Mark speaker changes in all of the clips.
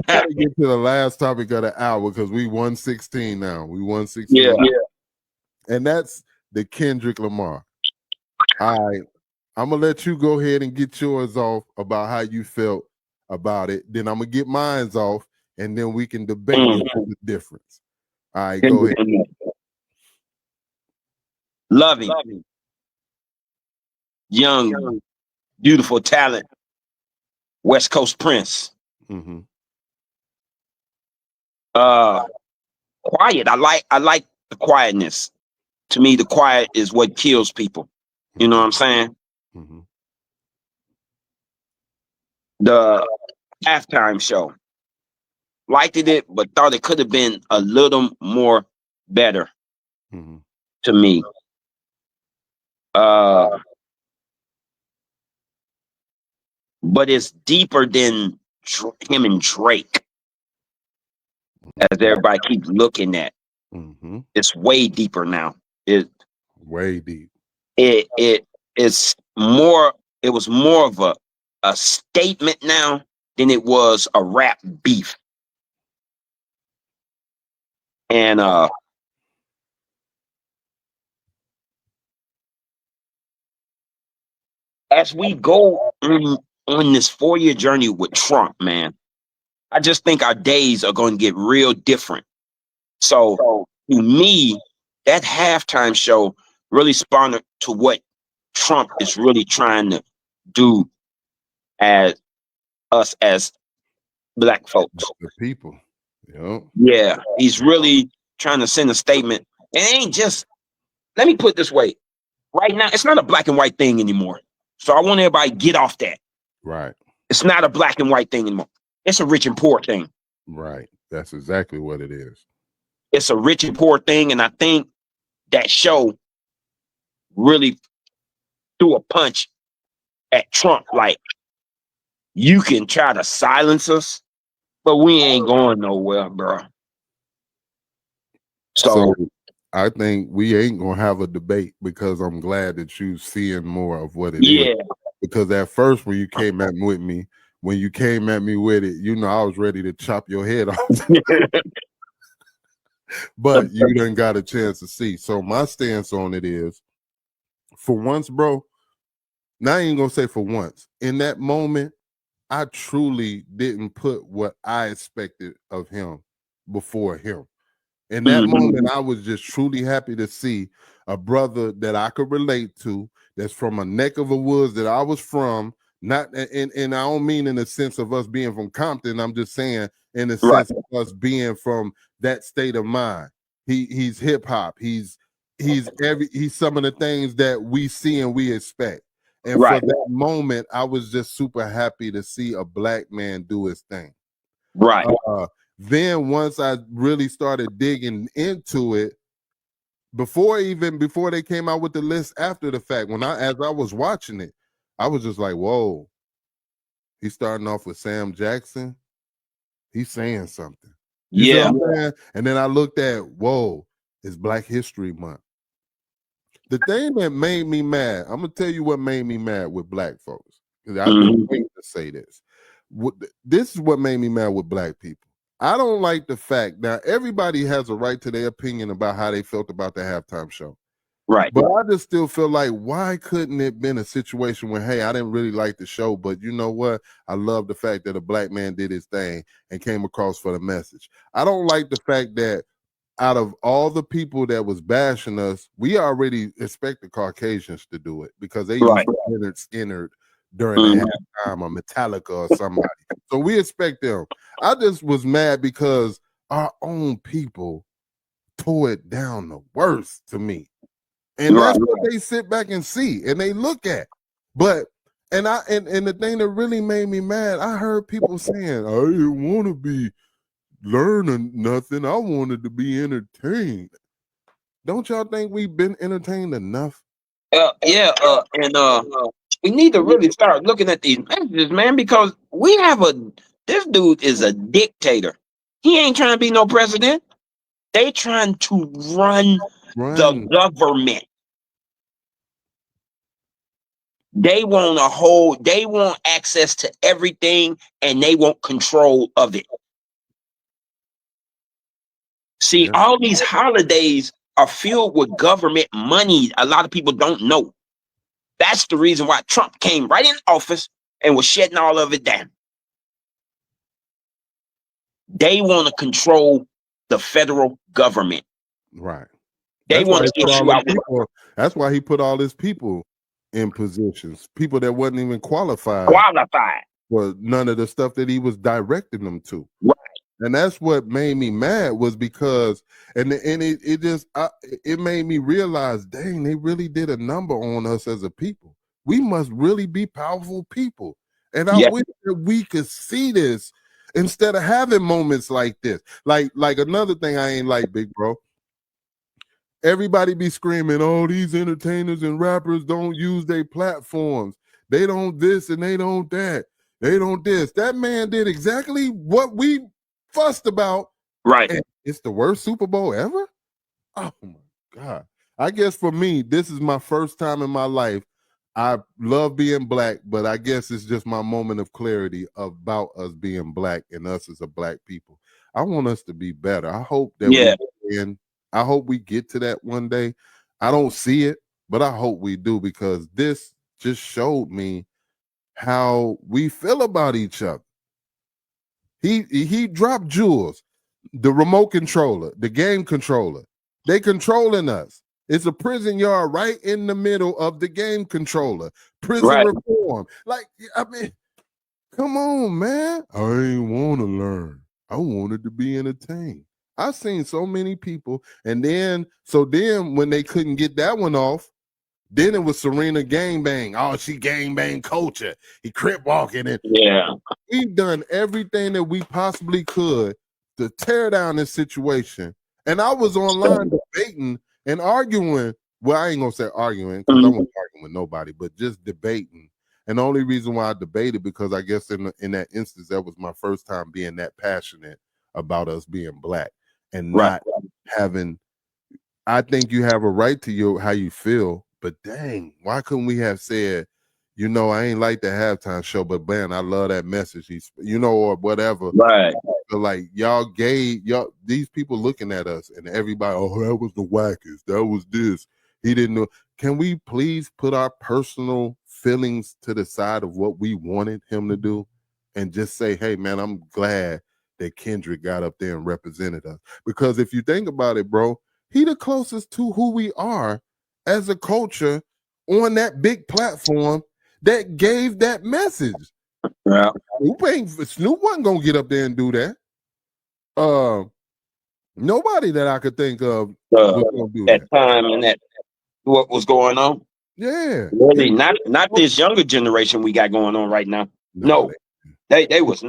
Speaker 1: gotta get to the last topic of the hour because we 116 now. We 116.
Speaker 2: Yeah.
Speaker 1: And that's the Kendrick Lamar. All right. I'm gonna let you go ahead and get yours off about how you felt about it. Then I'm gonna get mine's off, and then we can debate the difference. All right, go ahead.
Speaker 2: Love him. Young, beautiful talent. West Coast Prince.
Speaker 1: Mm-hmm.
Speaker 2: Quiet. I like the quietness. To me, the quiet is what kills people. You know what I'm saying?
Speaker 1: Mm-hmm.
Speaker 2: The halftime show. Liked it, but thought it could have been a little more better to me. But it's deeper than him and Drake, as everybody keeps looking at. It's way deeper now.
Speaker 1: Way deep.
Speaker 2: It's more. It was more of a statement now than it was a rap beef. And as we go on this 4-year journey with Trump, man, I just think our days are going to get real different. So to me, that halftime show really spawned to what Trump is really trying to do as us as black folks.
Speaker 1: The people. Yep.
Speaker 2: Yeah, he's really trying to send a statement. It ain't just, let me put it this way. Right now, it's not a black and white thing anymore. So I want everybody to get off that.
Speaker 1: Right.
Speaker 2: It's not a black and white thing anymore. It's a rich and poor thing.
Speaker 1: Right. That's exactly what it is.
Speaker 2: It's a rich and poor thing. And I think that show really threw a punch at Trump. Like, you can try to silence us, but we ain't going nowhere, bro.
Speaker 1: So I think we ain't gonna have a debate because I'm glad that you seeing more of what it is. Because at first when you came at me with me, you know, I was ready to chop your head off. But you done got a chance to see. So my stance on it is, for once, bro, now I ain't gonna say for once. In that moment, I truly didn't put what I expected of him before him. In that moment, I was just truly happy to see a brother that I could relate to, that's from a neck of the woods that I was from. Not, and I don't mean in the sense of us being from Compton. I'm just saying in the sense of us being from that state of mind. He's hip hop. He's some of the things that we see and we expect. And for that moment, I was just super happy to see a black man do his thing.
Speaker 2: Right.
Speaker 1: Then once I really started digging into it, before they came out with the list after the fact, as I was watching it, I was just like, whoa, he's starting off with Sam Jackson. He's saying something. You see what I'm saying? And then I looked at, whoa, it's Black History Month. The thing that made me mad, I'm gonna tell you what made me mad with black folks. Because I've been waiting to say this. This is what made me mad with black people. I don't like the fact, now everybody has a right to their opinion about how they felt about the halftime show.
Speaker 2: Right.
Speaker 1: But I just still feel like, why couldn't it been a situation where, hey, I didn't really like the show, but you know what? I love the fact that a black man did his thing and came across for the message. I don't like the fact that out of all the people that was bashing us, we already expect the Caucasians to do it because they used Leonard Skinner during the halftime or Metallica or somebody. So we expect them. I just was mad because our own people tore it down the worst to me. And that's what they sit back and see and they look at. But and the thing that really made me mad, I heard people saying, I didn't want to be learning nothing. I wanted to be entertained. Don't y'all think we've been entertained enough?
Speaker 2: We need to really start looking at these messages, man, because this dude is a dictator. He ain't trying to be no president. They trying to run the government. They want access to everything and they want control of it. See, all these holidays are filled with government money. A lot of people don't know. That's the reason why Trump came right in office and was shutting all of it down. They want to control the federal government.
Speaker 1: Right.
Speaker 2: They want to issue out.
Speaker 1: That's why he put all his people in positions, people that wasn't even qualified for none of the stuff that he was directing them to.
Speaker 2: Right.
Speaker 1: And that's what made me mad, was because, and it made me realize, dang, they really did a number on us as a people. We must really be powerful people. And I wish that we could see this instead of having moments like this. Like another thing I ain't like, big bro. Everybody be screaming, oh, these entertainers and rappers don't use their platforms. They don't this and they don't that. They don't this. That man did exactly what we fussed about.
Speaker 2: Right.
Speaker 1: And it's the worst Super Bowl ever? Oh, my God. I guess for me, this is my first time in my life. I love being black, but I guess it's just my moment of clarity about us being black and us as a black people. I want us to be better. I hope that I hope we get to that one day. I don't see it, but I hope we do, because this just showed me how we feel about each other. He dropped jewels, the remote controller, the game controller. They controlling us. It's a prison yard right in the middle of the game controller. Prison reform. Like, I mean, come on, man. I ain't want to learn. I wanted to be entertained. I've seen so many people, and then when they couldn't get that one off, then it was Serena gangbang. Oh, she gangbang culture. He crip walking it.
Speaker 2: Yeah.
Speaker 1: We've done everything that we possibly could to tear down this situation. And I was online debating and arguing. Well, I ain't gonna say arguing, because I wasn't arguing with nobody, but just debating. And the only reason why I debated, because I guess in that instance, that was my first time being that passionate about us being black. And not having, I think you have a right to how you feel, but dang, why couldn't we have said, I ain't like the halftime show, but man, I love that message. Or whatever.
Speaker 2: Right.
Speaker 1: But like these people looking at us and everybody, oh, that was the wackest. That was this. He didn't know. Can we please put our personal feelings to the side of what we wanted him to do and just say, hey, man, I'm glad that Kendrick got up there and represented us. Because if you think about it, bro, he the closest to who we are as a culture on that big platform that gave that message.
Speaker 2: Yeah.
Speaker 1: Snoop wasn't gonna get up there and do that. Nobody that I could think of was gonna do that
Speaker 2: time and that what was going on.
Speaker 1: Yeah.
Speaker 2: Really, not this younger generation we got going on right now. No. They was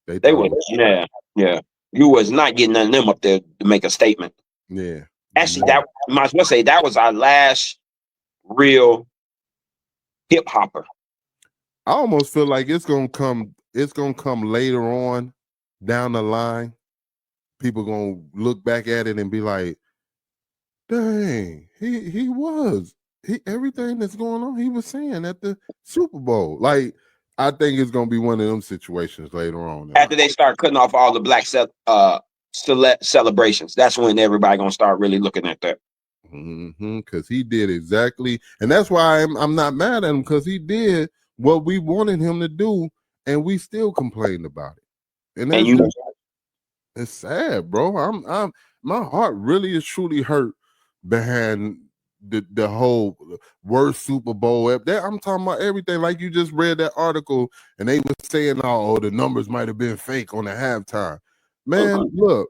Speaker 2: They was yeah. You was not getting none of them up there to make a statement.
Speaker 1: Yeah.
Speaker 2: Actually, that might as well say that was our last real hip hopper.
Speaker 1: I almost feel like it's gonna come later on down the line. People gonna look back at it and be like, dang, he was. Everything that's going on, he was saying at the Super Bowl. Like, I think it's gonna be one of them situations later on.
Speaker 2: After they start cutting off all the black celebrations, that's when everybody gonna start really looking at that.
Speaker 1: Because he did exactly, and that's why I'm not mad at him, because he did what we wanted him to do, and we still complained about it. And it's sad, bro. I'm my heart really is truly hurt behind the whole worst Super Bowl. I'm talking about everything. Like you just read that article, and they were saying, oh, the numbers might have been fake on the halftime. Man, look,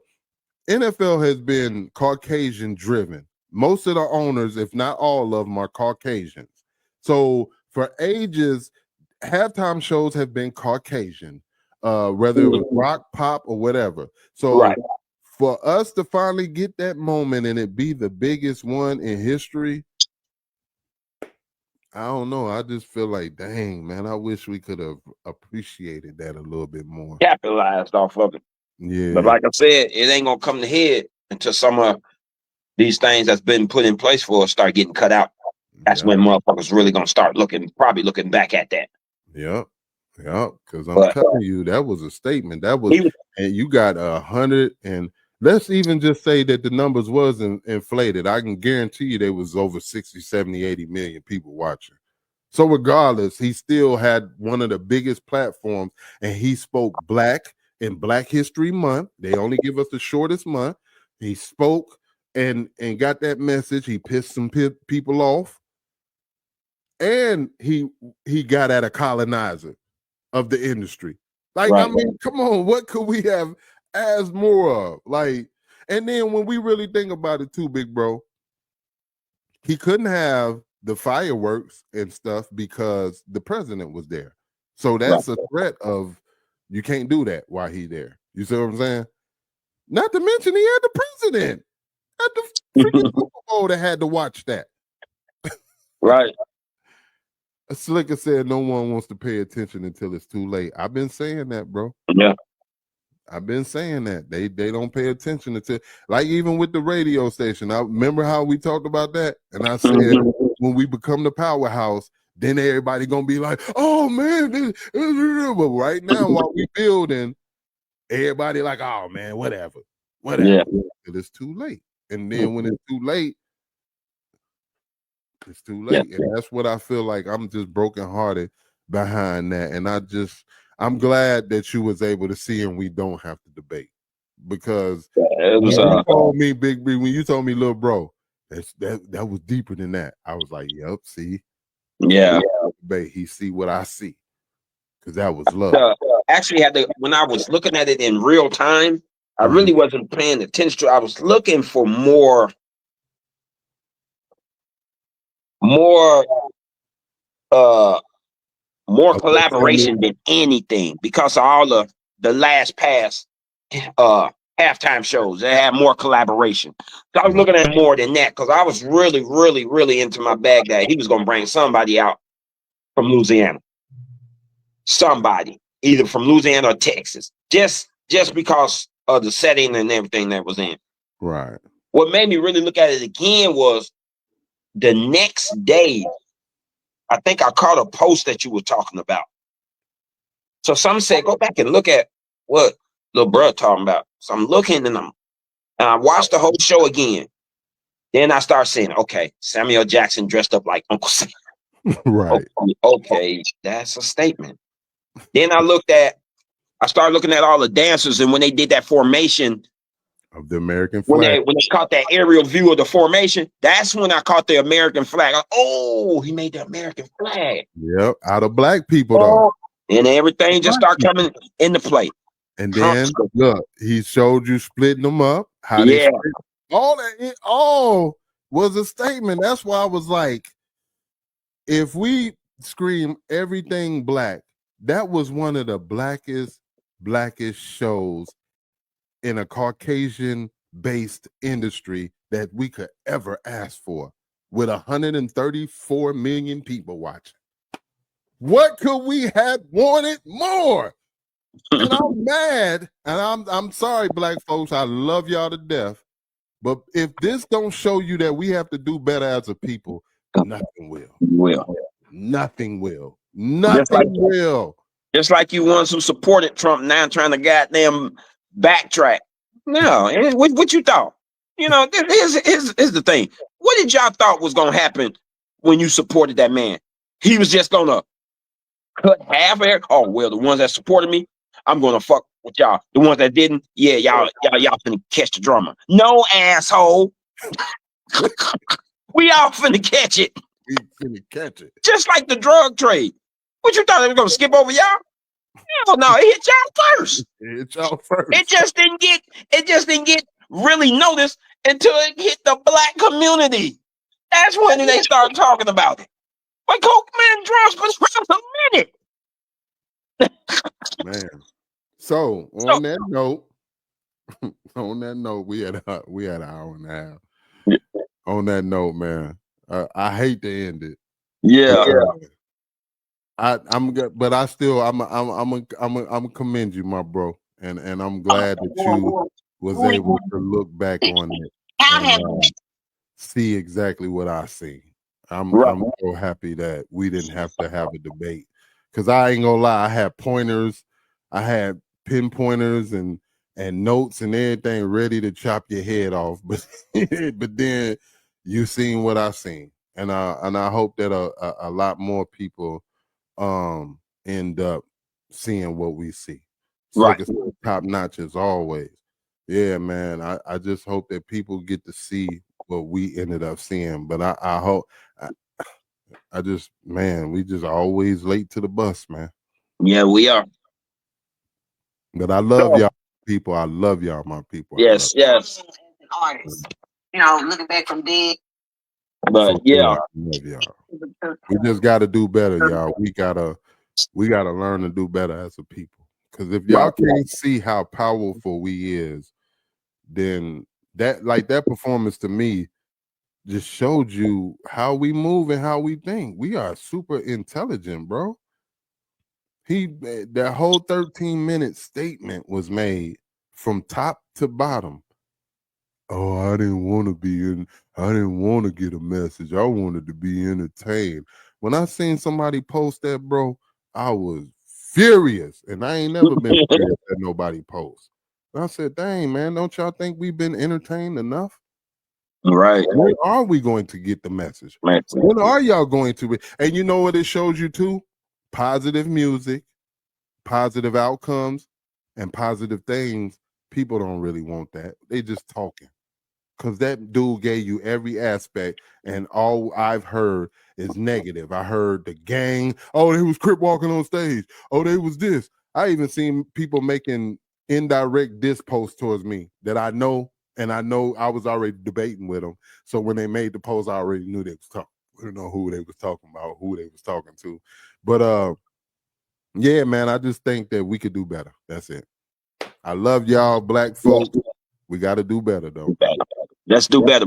Speaker 1: NFL has been Caucasian driven. Most of the owners, if not all of them, are Caucasians. So for ages, halftime shows have been Caucasian, whether it was rock, pop, or whatever. So for us to finally get that moment and it be the biggest one in history, I don't know. I just feel like, dang, man, I wish we could have appreciated that a little bit more.
Speaker 2: Capitalized off of it.
Speaker 1: Yeah.
Speaker 2: But like I said, it ain't going to come to head until some of these things that's been put in place for us start getting cut out. That's when motherfuckers really going to start probably looking back at that.
Speaker 1: Yep. Because I'm telling you, that was a statement. That was, and you got 100 and let's even just say that the numbers wasn't inflated. I can guarantee you there was over 60, 70, 80 million people watching. So regardless, he still had one of the biggest platforms, and he spoke Black in Black History Month. They only give us the shortest month. He spoke and got that message. He pissed some people off, and he got at a colonizer of the industry. Like, right. I mean, come on, what could we have asked more of? Like, and then when we really think about it too, big bro, he couldn't have the fireworks and stuff because the president was there. So that's a threat of you can't do that while he there. You see what I'm saying? Not to mention he had the president at the freaking Super Bowl that had to watch that.
Speaker 2: Right.
Speaker 1: Slicker said no one wants to pay attention until it's too late. I've been saying that, bro.
Speaker 2: Yeah.
Speaker 1: I've been saying that. They don't pay attention until, like, even with the radio station. I remember how we talked about that. And I said, when we become the powerhouse, then everybody gonna be like, oh man, but right now while we building, everybody like, oh man, whatever.
Speaker 2: Yeah.
Speaker 1: It's too late. And then when it's too late, it's too late. Yeah. And that's what I feel like. I'm just brokenhearted behind that. And I'm glad that you was able to see and we don't have to debate. Because
Speaker 2: it was,
Speaker 1: when you told me, Big B, when you told me, little bro, that was deeper than that. I was like, yep, see.
Speaker 2: Yeah.
Speaker 1: Debate. He see what I see. Because that was love.
Speaker 2: Actually, when I was looking at it in real time, I really wasn't paying attention to it. I was looking for more collaboration than anything, because of all the last past halftime shows that had more collaboration. So I was looking at more than that, because I was really, really, really into my bag that he was going to bring somebody out from Louisiana. Somebody, either from Louisiana or Texas, just because of the setting and everything that was in.
Speaker 1: Right.
Speaker 2: What made me really look at it again was the next day, I think I caught a post that you were talking about. So some said, go back and look at what little bro talking about. So I'm looking and I watched the whole show again. Then I start saying, okay, Samuel Jackson dressed up like Uncle Sam.
Speaker 1: Right.
Speaker 2: Okay, that's a statement. Then I started looking at all the dancers, and when they did that formation
Speaker 1: of the American flag,
Speaker 2: when they caught that aerial view of the formation, that's when I caught the American flag. Oh, he made the American flag.
Speaker 1: Yep, out of black people though.
Speaker 2: And everything just started coming into play.
Speaker 1: And then look, he showed you splitting them up. How they all that, it all was a statement. That's why I was like, if we scream everything black, that was one of the blackest shows in a Caucasian-based industry that we could ever ask for, with 134 million people watching. What could we have wanted more? And I'm mad, and I'm sorry, black folks. I love y'all to death, but if this don't show you that we have to do better as a people, nothing will. Nothing will. Nothing will.
Speaker 2: Just like you ones who supported Trump now trying to goddamn backtrack. No, what you thought? You know, here's the thing. What did y'all thought was gonna happen when you supported that man? He was just gonna cut half of it. Oh well, the ones that supported me, I'm gonna fuck with y'all. The ones that didn't, yeah, y'all finna catch the drama. No, asshole. We all finna catch it.
Speaker 1: We finna catch it.
Speaker 2: Just like the drug trade. What you thought they were gonna skip over y'all? Hell no, it hit y'all first. It just didn't get really noticed until it hit the black community. That's when they started talking about it. But Coke Man drugs was around a minute.
Speaker 1: Man. So on that note, we had an hour and a half.
Speaker 2: Yeah.
Speaker 1: On that note, man, I hate to end it.
Speaker 2: Yeah.
Speaker 1: I'm commend you, my bro, and I'm glad that you was able to look back on it and see exactly what I see. I'm so happy that we didn't have to have a debate, because I ain't gonna lie, I had pointers, I had pinpointers and and notes and everything ready to chop your head off, but but then you seen what I seen, and I hope that a lot more people end up seeing what we see.
Speaker 2: Right.
Speaker 1: Slick is top notch as always. Yeah, man. I just hope that people get to see what we ended up seeing. But I hope I just, man, we just always late to the bus, man.
Speaker 2: Yeah, we are.
Speaker 1: But I love y'all people. I love y'all, my people. I love
Speaker 2: Yes, yes.
Speaker 3: Artists, you know, looking back from dead.
Speaker 2: But
Speaker 1: for
Speaker 2: yeah,
Speaker 1: real. I love y'all. We just gotta do better, y'all. We gotta learn to do better as a people. Because if y'all
Speaker 2: right.
Speaker 1: can't see how powerful we is, then that performance to me just showed you how we move and how we think. We are super intelligent, bro. That whole 13-minute statement was made from top to bottom. Oh, I didn't want to be in, I didn't want to get a message. I wanted to be entertained. When I seen somebody post that, bro, I was furious. And I ain't never been furious that nobody posts. And I said, dang, man, don't y'all think we've been entertained enough?
Speaker 2: Right.
Speaker 1: When are we going to get the message?
Speaker 2: Right.
Speaker 1: When are y'all going to be? And you know what it shows you too? Positive music, positive outcomes, and positive things. People don't really want that. They just talking. Because that dude gave you every aspect, and all I've heard is negative. I heard the gang. Oh, they was crip walking on stage. Oh, they was this. I even seen people making indirect diss posts towards me that I know, and I know I was already debating with them. So when they made the post, I already knew they was talking. I don't know who they was talking about, who they was talking to. But yeah, man, I just think that we could do better. That's it. I love y'all, black folks. We got to do better, though, man.
Speaker 2: Let's do better.